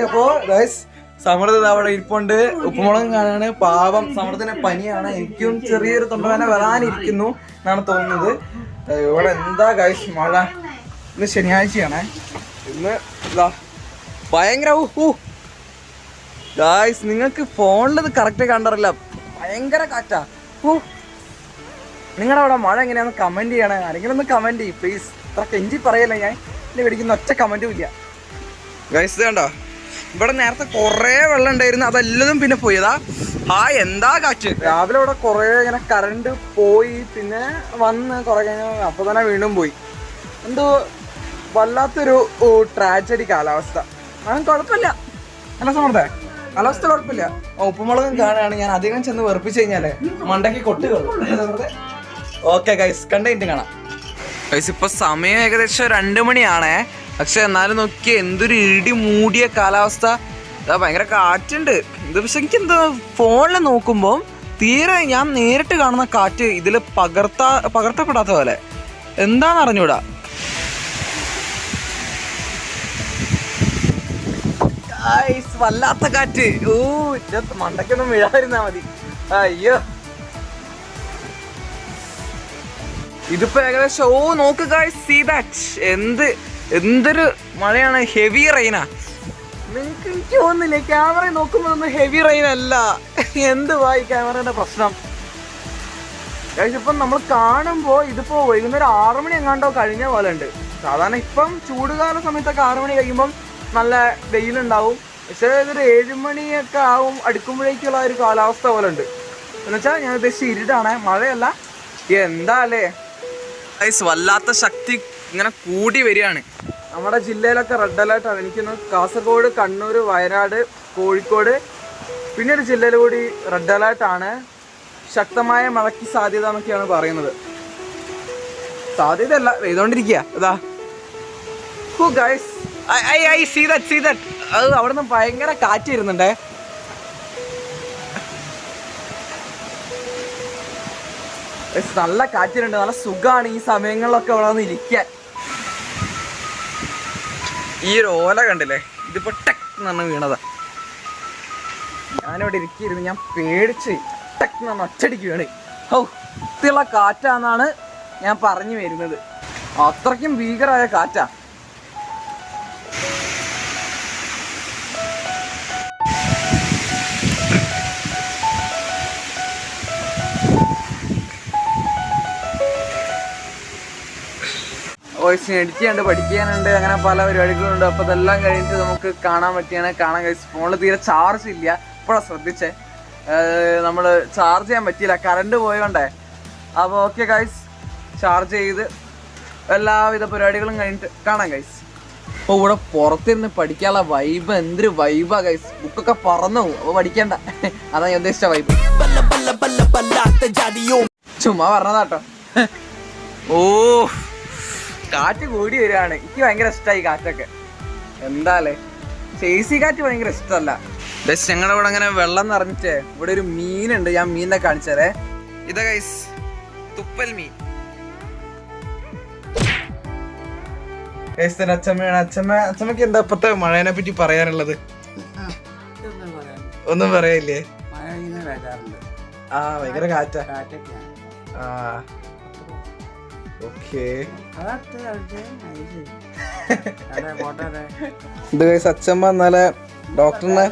അപ്പോ സമൃദ്ധ അവിടെ ഇരിപ്പുണ്ട്. ഉപ്പുമുളകും കാണാണ്. പാവം സമൃദ്ധന് പനിയാണ്. എനിക്കും ചെറിയൊരു തൊണ്ടവേദന വരാനിരിക്കുന്നു എന്നാണ് തോന്നുന്നത്. ഇവിടെ എന്താ ഗൈസ് മഴ. ഇന്ന് ശനിയാഴ്ചയാണേ. ഇന്ന് ഭയങ്കര ഗൈസ് നിങ്ങൾക്ക് ഫോണിലത് കറക്റ്റ് കണ്ടറില്ല. ഭയങ്കര കാറ്റാ. നിങ്ങളുടെ അവിടെ മഴ എങ്ങനെയാന്ന് കമന്റ് ചെയ്യണേ. ആരെങ്കിലും ഒന്ന് കമന്റ് ചെയ്യും പ്ലീസ്. ഇത്ര കെഞ്ചി പറയല്ലേ ഞാൻ. എന്നെ മേടിക്കുന്ന ഒറ്റ കമന്റും ഇല്ല ഗൈസ്. കണ്ടോ ഇവിടെ നേരത്തെ കുറേ വെള്ളം ഉണ്ടായിരുന്നു. അതെല്ലതും പിന്നെ പോയതാ. എന്താ കാറ്റ്. രാവിലെ ഇവിടെ കുറേ ഇങ്ങനെ കറണ്ട് പോയി. പിന്നെ വന്ന് കുറെ കഴിഞ്ഞാൽ അപ്പൊ തന്നെ വീണ്ടും പോയി. എന്തോ വല്ലാത്തൊരു ട്രാജഡി കാലാവസ്ഥ. കുഴപ്പമില്ല. അല്ല സമൃദ്ധ കാലാവസ്ഥ കുഴപ്പമില്ല. ഉപ്പുമുളകും കാണുകയാണ്. ഞാൻ അധികം ചെന്ന് വെറുപ്പിച്ച് കഴിഞ്ഞാലേ മണ്ടയ്ക്ക് കൊട്ടുകളും. ഓക്കെ ഗൈസ് കണ്ടിട്ട് കാണാം ഗൈസ്. ഇപ്പൊ സമയം ഏകദേശം 2 മണിയാണേ. പക്ഷെ എന്നാലും നോക്കി എന്തൊരു ഇടി മൂടിയ കാലാവസ്ഥ. ഭയങ്കര കാറ്റുണ്ട്. ഇത് പക്ഷെ എനിക്ക് എന്താ ഫോണിൽ നോക്കുമ്പോൾ തീരെ ഞാൻ നേരിട്ട് കാണുന്ന കാറ്റ് ഇതിൽ പകർത്തപ്പെടാത്ത പോലെ എന്താന്ന് അറിഞ്ഞൂടാ. വല്ലാത്ത കാറ്റ്. മണ്ടയ്ക്കൊന്നും വീഴാതിരുന്നാ മതി. അയ്യോ ഇതിപ്പോ ഏകദേശം നോക്ക് ഗൈസ്, സീ ദാറ്റ്. എന്തൊരു മഴയാണ്. ഹെവി റെയിനാ. നിങ്ങൾക്ക് എനിക്ക് തോന്നുന്നില്ലേ ക്യാമറ നോക്കുമ്പോൾ ഒന്നും ഹെവി റെയിൻ അല്ല. എന്തുവാ ഈ ക്യാമറയുടെ പ്രശ്നം ഗൈസ്. ഇപ്പം നമ്മൾ കാണുമ്പോൾ ഇതിപ്പോ വൈകുന്നേരം 6 മണി എങ്ങാണ്ടോ കഴിഞ്ഞ പോലെ ഉണ്ട്. സാധാരണ ഇപ്പം ചൂടുകാല സമയത്തൊക്കെ 6 മണി കഴിയുമ്പം നല്ല വെയിലുണ്ടാവും. പക്ഷേ ഇതൊരു 7 മണിയൊക്കെ ആവും അടുക്കുമ്പോഴേക്കുള്ള ഒരു കാലാവസ്ഥ പോലെ ഉണ്ട്. എന്നുവെച്ചാൽ ഞാൻ ഉദ്ദേശിച്ച ഇരുടാണ്, മഴയല്ല. എന്താ അല്ലേ ഗൈസ്, വല്ലാത്ത ശക്തി ഇങ്ങനെ കൂടി വരികയാണ്. നമ്മുടെ ജില്ലയിലൊക്കെ റെഡ് അലേർട്ടാണ്. എനിക്കൊന്ന് കാസർഗോഡ്, കണ്ണൂർ, വയനാട്, കോഴിക്കോട്, പിന്നെ ഒരു ജില്ലയിൽ കൂടി റെഡ് അലേർട്ടാണ്. ശക്തമായ മഴയ്ക്ക് സാധ്യത എന്നൊക്കെയാണ് പറയുന്നത്. സാധ്യതയല്ല, പെയ്തോണ്ടിരിക്കുക. ഇതാ ഗൈസ്, അത് അവിടെ നിന്ന് ഭയങ്കര കാറ്റ് വരുന്നുണ്ടേ. നല്ല കാറ്റിലുണ്ട്. നല്ല സുഖമാണ് ഈ സമയങ്ങളിലൊക്കെ അവിടെ വന്ന് ഇരിക്കാൻ. ഈ ഒരു ഓല കണ്ടില്ലേ, ഇതിപ്പോ ടെക് എന്ന് പറഞ്ഞ് വീണതാ. ഞാനിവിടെ ഇരിക്കുന്നു, ഞാൻ പേടിച്ച് ടെക് എന്ന് പറഞ്ഞ ഒറ്റടിക്ക് വീണ്. ഒത്തിയുള്ള കാറ്റാന്നാണ് ഞാൻ പറഞ്ഞു വരുന്നത്. അത്രയ്ക്കും ഭീകരമായ കാറ്റാ. വോയിസ് എഡിറ്റ് ചെയ്യാനുണ്ട്, പഠിക്കാനുണ്ട്, അങ്ങനെ പല പരിപാടികളുണ്ട്. അപ്പോൾ ഇതെല്ലാം കഴിഞ്ഞിട്ട് നമുക്ക് കാണാൻ കഴിയും. ഫോണിൽ തീരെ ചാർജ് ഇല്ല. ഇപ്പോഴാണ് ശ്രദ്ധിച്ചേ, നമ്മൾ ചാർജ് ചെയ്യാൻ പറ്റിയില്ല, കറണ്ട് പോയോണ്ടേ. അപ്പോൾ ഓക്കെ ഗൈസ്, ചാർജ് ചെയ്ത് എല്ലാവിധ പരിപാടികളും കഴിഞ്ഞിട്ട് കാണാം ഗൈസ്. അപ്പോൾ ഇവിടെ പുറത്തിരുന്ന് പഠിക്കാനുള്ള വൈബ് എന്തൊരു വൈബാ ഗൈസ്. ബുക്കൊക്കെ പറന്നു പോകും, അപ്പോൾ പഠിക്കണ്ട. അതാ ഞാൻ ഉദ്ദേശിച്ച വൈബ്. ചുമ്മാ പറഞ്ഞതാട്ടോ. ഓ കാറ്റ് കൂടി വരികയാണ്. എനിക്ക് ഭയങ്കര ഇഷ്ടമായി കാറ്റൊക്കെ. എന്താല്ലേ, ചേസി കാറ്റ് ഭയങ്കര ഇഷ്ടമല്ല. ബസ് ഞങ്ങളുടെ ഇവിടെ അങ്ങനെ വെള്ളം നിറഞ്ഞിട്ടേ ഇവിടെ ഒരു മീനുണ്ട്. ഞാൻ മീനിനെ കാണിച്ചാലേ. ഇതാ ഗൈസ്, തുപ്പൽ മീൻ. അച്ഛമ്മയാണ്. അച്ഛമ്മക്ക് എന്താ ഇപ്പത്തെ മഴേനെ പറ്റി പറയാനുള്ളത്? ഒന്നും പറയില്ലേ? ഭയങ്കര കാറ്റാ. ഇത് ഗൈസ്, അച്ഛമ്മ ഇന്നലെ ഡോക്ടറിനെ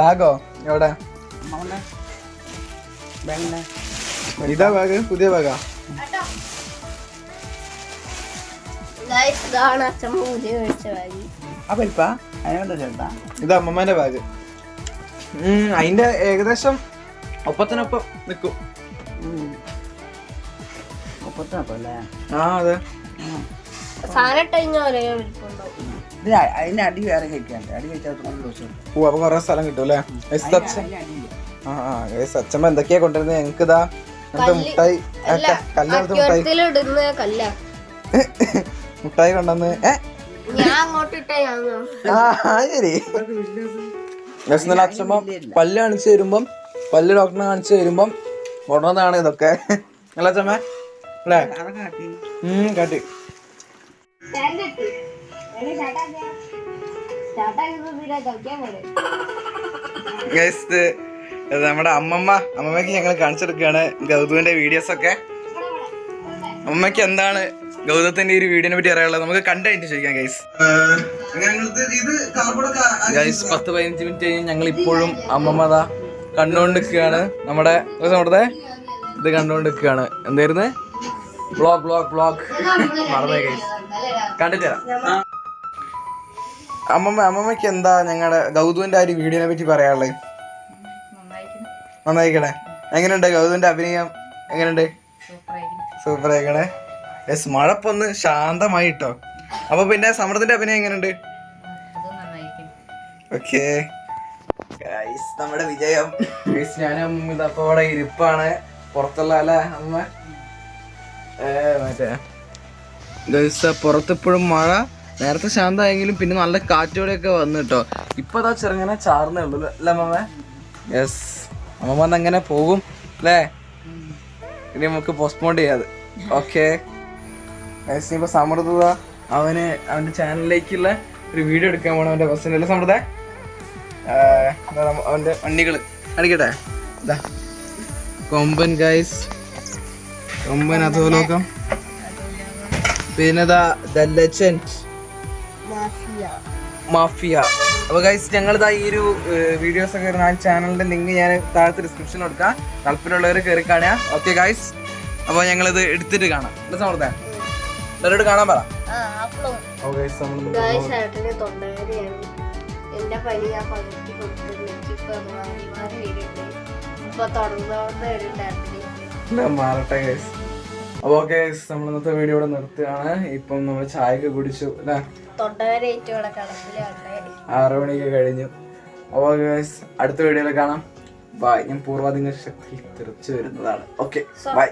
ബാഗോ എവിടെ? ഇതാ ബാഗ്, പുതിയ ബാഗാ? ഇത് അമ്മമ്മേന്റെ ബാഗ്. അതിന്റെ ഏകദേശം ഒപ്പത്തിനൊപ്പം നിക്കും. അതെ, അടി വേറെ കഴിക്കാണ്ട്. അടി കഴിച്ചാൽ അപ്പൊ കൊറേ സ്ഥലം കിട്ടും അല്ലേ? അച്ഛമ്മ എന്തൊക്കെയാ കൊണ്ടുവരുന്നത്? ഞങ്ങക്ക് ഇതാ മുട്ടായി, മുട്ടായി കൊണ്ടുവന്ന്. ശരി, അച്ഛമ്മ പല്ല് കാണിച്ചു വരുമ്പം, പല്ല് ഡോക്ടറിനെ കാണിച്ചു വരുമ്പം കൊണ്ടുവന്നതാണ് ഇതൊക്കെ. അല്ല അച്ഛമ്മ അല്ലേ? കാട്ടി നമ്മുടെ അമ്മമ്മയ്ക്ക് ഞങ്ങൾ കാണിച്ചെടുക്കുകയാണ് ഗൗതമിന്റെ വീഡിയോസ് ഒക്കെ. അമ്മയ്ക്ക് എന്താണ് ഗൗതത്തിന്റെ ഈ ഒരു വീഡിയോനെ പറ്റി അറിയാനുള്ളത് നമുക്ക് കണ്ടായിട്ട് ചോദിക്കാം ഗൈസ്. ഗൈസ് 10-15 മിനിറ്റ് കഴിഞ്ഞ് ഞങ്ങൾ ഇപ്പോഴും അമ്മമ്മതാ കണ്ടുകൊണ്ടിരിക്കുകയാണ്. നമ്മുടെ ഇത് കണ്ടുകൊണ്ടിരിക്കുകയാണ്. എന്തായിരുന്നു വ്ളോഗ് മറന്നേ ഗൈസ്, കണ്ടിട്ട് തരാം. അമ്മമ്മയ്ക്ക് എന്താ ഞങ്ങളുടെ ഗൗതമിന്റെ ആ ഒരു വീഡിയോനെ പറ്റി പറയാനുള്ളത്? നന്നായിക്കണേ. എങ്ങനെയുണ്ട് ഗൗതമിന്റെ അഭിനയം? എങ്ങനെയുണ്ട്? സൂപ്പർ ആയിക്കണേ. യെസ്, മഴപ്പൊന്ന് ശാന്തമായിട്ടോ. അപ്പൊ പിന്നെ സമൃദ്ധിന്റെ അഭിനയം എങ്ങനെയുണ്ട്? ഓക്കെ നമ്മുടെ വിജയം. ഞാനും ഇതപ്പോ ഇവിടെ ഇരിപ്പാണ് പുറത്തുള്ള അല്ലേ അമ്മ? മറ്റേ ഗൈസ് പുറത്തിപ്പോഴും മഴ. നേരത്തെ ശാന്തമായെങ്കിലും പിന്നെ നല്ല കാറ്റോടെയൊക്കെ വന്നു കേട്ടോ. ഇപ്പൊ അതാ ചെറുങ്ങനെ ചാർന്നേ ഉള്ളൂ അല്ലേ അമ്മ? യെസ്, അമ്മ അങ്ങനെ പോകും അല്ലേ? ഇനി നമുക്ക് പോസ്റ്റ്പോൺ ചെയ്യാതെ. ഓക്കെ ഇപ്പൊ സമൃദ്ധ അവന്റെ ചാനലിലേക്കുള്ള ഒരു വീഡിയോ എടുക്കാൻ പോകണം. അവന്റെ ബസ്സിൻ്റെ അല്ലേ സമൃദ്ധ? അവന്റെ വണ്ടികള് കാണിക്കട്ടെ. കൊമ്പൻ ഗൈസ്, കൊമ്പൻ അധോലോകം. പിന്നെ മാഫിയ. അപ്പൊ ഗൈസ് ഞങ്ങളിതാ ഈ ഒരു വീഡിയോസ് ഒക്കെ വരുന്ന ആ ചാനലിന്റെ ലിങ്ക് ഞാൻ താഴത്തെ ഡിസ്ക്രിപ്ഷനിൽ കൊടുക്കാം. താല്പര്യമുള്ളവർ കയറി കാണുക. ഓക്കെ ഗൈസ്, അപ്പൊ ഞങ്ങളിത് എടുത്തിട്ട് കാണാം. എന്താ സമൃദ്ധ? എല്ലാവരോട് കാണാൻ പറ. മാറട്ടെ ഗൈസ്. അപ്പൊ ഓക്കെ ഗൈസ്, നമ്മൾ ഇന്നത്തെ വീഡിയോ ഇവിടെ നിർത്തുകയാണ്. ഇപ്പം നമ്മൾ ചായയൊക്കെ കുടിച്ചു അല്ലേ? 6 മണിക്ക് കഴിഞ്ഞു. അപ്പൊ ഗൈസ് അടുത്ത വീഡിയോയിൽ കാണാം. ബൈ. ഞാൻ പൂർവാധിക ശക്തി തിരിച്ചു വരുന്നതാണ്. Okay bye.